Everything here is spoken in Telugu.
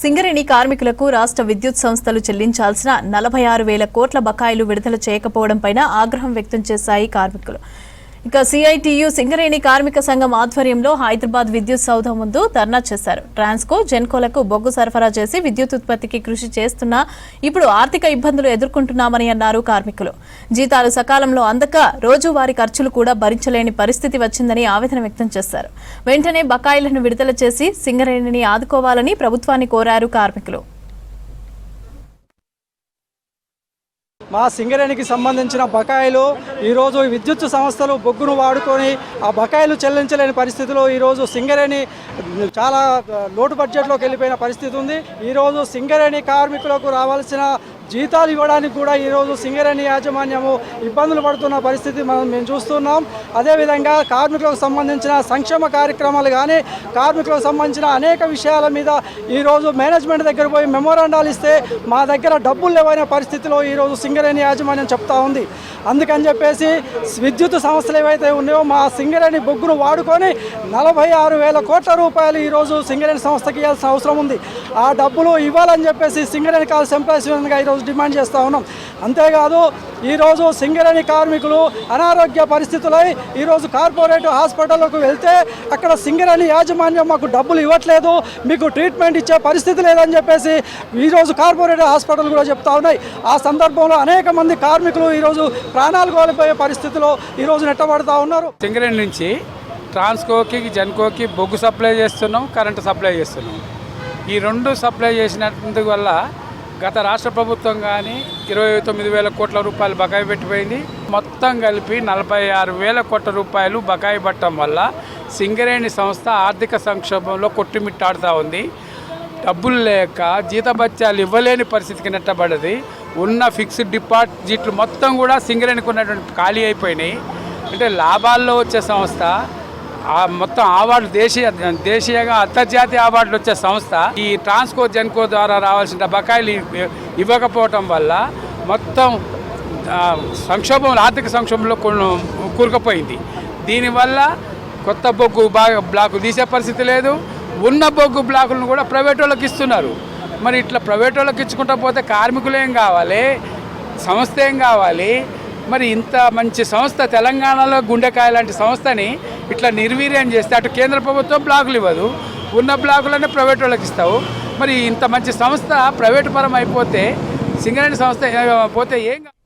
సింగరేణి కార్మికులకు రాష్ట్ర విద్యుత్ సంస్థలు చెల్లించాల్సిన 46,000 కోట్ల బకాయిలు విడుదల చేయకపోవడంపై ఆగ్రహం వ్యక్తం చేశాయి కార్మికులు. ఇక సిఐటియు సింగరేణి కార్మిక సంఘం ఆధ్వర్యంలో హైదరాబాద్ విద్యుత్ సౌధ ముందు ధర్నా చేశారు. ట్రాన్స్కో, జెన్కోలకు బొగ్గు సరఫరా చేసి విద్యుత్ ఉత్పత్తికి కృషి చేస్తున్నా ఇప్పుడు ఆర్థిక ఇబ్బందులు ఎదుర్కొంటున్నామని అన్నారు కార్మికులు. జీతాలు సకాలంలో అందక రోజువారీ ఖర్చులు కూడా భరించలేని పరిస్థితి వచ్చిందని ఆవేదన వ్యక్తం చేశారు. వెంటనే బకాయిలను విడుదల చేసి సింగరేణిని ఆదుకోవాలని ప్రభుత్వాన్ని కోరారు కార్మికులు. మా సింగరేణికి సంబంధించిన బకాయిలు ఈరోజు విద్యుత్ సంస్థలు బొగ్గును వాడుకొని ఆ బకాయిలు చెల్లించలేని పరిస్థితిలో ఈరోజు సింగరేణి చాలా లోటు బడ్జెట్లోకి వెళ్ళిపోయిన పరిస్థితి ఉంది. ఈరోజు సింగరేణి కార్మికులకు రావాల్సిన జీతాలు ఇవ్వడానికి కూడా ఈరోజు సింగరేణి యాజమాన్యము ఇబ్బందులు పడుతున్న పరిస్థితి మేము చూస్తున్నాం. అదేవిధంగా కార్మికులకు సంబంధించిన సంక్షేమ కార్యక్రమాలు కానీ కార్మికులకు సంబంధించిన అనేక విషయాల మీద ఈరోజు మేనేజ్మెంట్ దగ్గర పోయి మెమోరాండాలు ఇస్తే మా దగ్గర డబ్బులు లేవనే పరిస్థితిలో ఈరోజు సింగరేణి యాజమాన్యం చెప్తా ఉంది. అందుకని చెప్పేసి విద్యుత్ సంస్థలు ఏవైతే ఉన్నాయో మా సింగరేణి బొగ్గును వాడుకొని 46,000 కోట్ల రూపాయలు ఈరోజు సింగరేణి సంస్థకి ఇవ్వాల్సిన అవసరం ఉంది. ఆ డబ్బులు ఇవ్వాలని చెప్పేసి సింగరేణి కాల్స్ ఎంప్లాయీస్ యూనియన్గా ఈరోజు డిమాండ్ చేస్తూ ఉన్నాం. అంతేకాదు ఈరోజు సింగరేణి కార్మికులు అనారోగ్య పరిస్థితులై ఈరోజు కార్పొరేట్ హాస్పిటల్కు వెళ్తే అక్కడ సింగరేణి యాజమాన్యం మాకు డబ్బులు ఇవ్వట్లేదు, మీకు ట్రీట్మెంట్ ఇచ్చే పరిస్థితి లేదని చెప్పేసి ఈరోజు కార్పొరేట్ హాస్పిటల్ కూడా చెప్తా ఉన్నాయి. ఆ సందర్భంలో అనేక మంది కార్మికులు ఈరోజు ప్రాణాలు కోల్పోయే పరిస్థితిలో ఈరోజు నెట్టబడుతూ ఉన్నారు. సింగరేణి నుంచి ట్రాన్స్కోకి, జెన్కోకి బొగ్గు సప్లై చేస్తున్నాం, కరెంటు సప్లై చేస్తున్నాం. ఈ రెండు సప్లై చేసినందుకు వల్ల గత రాష్ట్ర ప్రభుత్వం కానీ 29,000 కోట్ల రూపాయలు బకాయి పెట్టిపోయింది. మొత్తం కలిపి 46,000 కోట్ల రూపాయలు బకాయి పట్టడం వల్ల సింగరేణి సంస్థ ఆర్థిక సంక్షోభంలో కొట్టుమిట్టాడుతూ ఉంది. డబ్బులు లేక జీతభత్యాలు ఇవ్వలేని పరిస్థితికి నెట్టబడ్డది. ఉన్న ఫిక్స్డ్ డిపాజిట్లు మొత్తం కూడా సింగరేణికి ఉన్నటువంటి ఖాళీ అయిపోయినాయి. అంటే లాభాల్లో వచ్చే సంస్థ మొత్తం అవార్డు దేశీయంగా అంతర్జాతీయ అవార్డులు వచ్చే సంస్థ ఈ ట్రాన్స్కో, జెన్కో ద్వారా రావాల్సిన బకాయిలు ఇవ్వకపోవటం వల్ల మొత్తం సంక్షోభం, ఆర్థిక సంక్షోభంలో కూరుకుపోయింది. దీనివల్ల కొత్త బొగ్గు బ్లాకు తీసే పరిస్థితి లేదు. ఉన్న బొగ్గు బ్లాకులను కూడా ప్రైవేట్ వాళ్ళకి ఇస్తున్నారు. మరి ఇట్లా ప్రైవేట్ వాళ్ళకి ఇచ్చుకుంటా పోతే కార్మికులు ఏం కావాలి, సంస్థ ఏం కావాలి? మరి ఇంత మంచి సంస్థ, తెలంగాణలో గుండెకాయ లాంటి సంస్థని ఇట్లా నిర్వీర్యం చేస్తే అటు కేంద్ర ప్రభుత్వం బ్లాకులు ఇవ్వదు, ఉన్న బ్లాకులనే ప్రైవేట్ వాళ్ళకి ఇస్తావు. మరి ఇంత మంచి సంస్థ ప్రైవేటు పరం అయిపోతే సింగరేణి సంస్థ పోతే ఏం